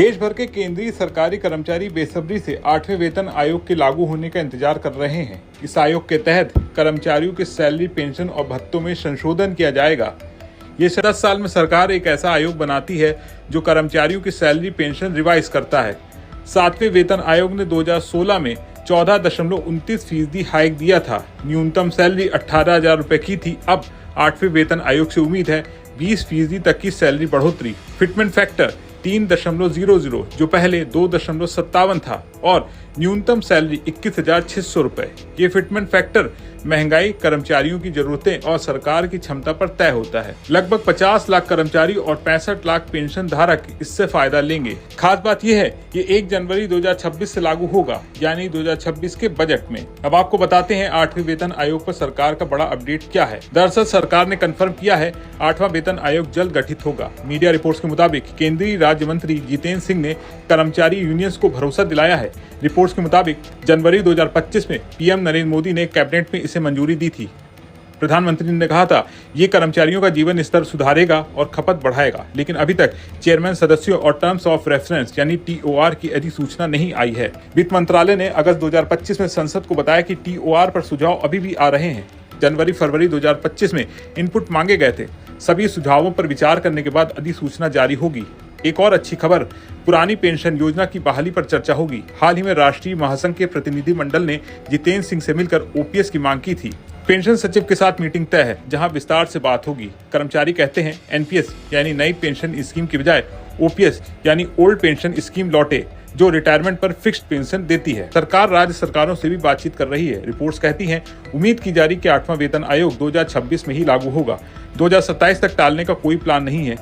देश भर के केंद्रीय सरकारी कर्मचारी बेसब्री से 8वें वेतन आयोग के लागू होने का इंतजार कर रहे हैं। इस आयोग के तहत कर्मचारियों के सैलरी, पेंशन और भत्तों में संशोधन किया जाएगा। ये 10 साल में सरकार एक ऐसा आयोग बनाती है जो कर्मचारियों की सैलरी, पेंशन रिवाइज करता है। 7वें वेतन आयोग ने 2016 में 14.29% हाइक दिया था। न्यूनतम सैलरी 18,000 रुपए की थी। अब 8वें वेतन आयोग से उम्मीद है 20% तक की सैलरी बढ़ोतरी। फिटमेंट फैक्टर 3.00 जो पहले 2.57 था और न्यूनतम सैलरी 21,600 रुपए। ये फिटमेंट फैक्टर महंगाई, कर्मचारियों की जरूरतें और सरकार की क्षमता पर तय होता है। लगभग 50 लाख कर्मचारी और 65 लाख पेंशन धारक इससे फायदा लेंगे। खास बात यह है ये 1 जनवरी 2026 से लागू होगा, यानी 2026 के बजट में। अब आपको बताते हैं 8वें वेतन आयोग पर सरकार का बड़ा अपडेट क्या है। दरअसल सरकार ने कंफर्म किया है 8वां वेतन आयोग जल्द गठित होगा। मीडिया रिपोर्ट्स के मुताबिक केंद्रीय राज्य मंत्री जितेंद्र सिंह ने कर्मचारी यूनियंस को भरोसा दिलाया है। रिपोर्ट्स के मुताबिक जनवरी 2025 में पीएम नरेंद्र मोदी ने कैबिनेट में इसे मंजूरी दी थी। प्रधानमंत्री ने कहा था ये कर्मचारियों का जीवन स्तर सुधारेगा और खपत बढ़ाएगा, लेकिन अभी तक चेयरमैन, सदस्यों और टर्म्स ऑफ रेफरेंस यानी TOR की अधिसूचना नहीं आई है। वित्त मंत्रालय ने अगस्त 2025 में संसद को बताया कि TOR पर सुझाव अभी भी आ रहे हैं। जनवरी-फरवरी 2025 में इनपुट मांगे गए थे। सभी सुझावों पर विचार करने के बाद अधिसूचना जारी होगी। एक और अच्छी खबर, पुरानी पेंशन योजना की बहाली पर चर्चा होगी। हाल ही में राष्ट्रीय महासंघ के प्रतिनिधि मंडल ने जितेंद्र सिंह से मिलकर OPS की मांग की थी। पेंशन सचिव के साथ मीटिंग तय है, जहां विस्तार से बात होगी। कर्मचारी कहते हैं NPS यानी नई पेंशन स्कीम की बजाय OPS यानी ओल्ड पेंशन स्कीम लौटे, जो रिटायरमेंट पर फिक्स्ड पेंशन देती है। सरकार राज्य सरकारों से भी बातचीत कर रही है। रिपोर्ट्स कहती हैं उम्मीद की जा रही कि 8वां वेतन आयोग 2026 में ही लागू होगा। 2027 तक टालने का कोई प्लान नहीं है।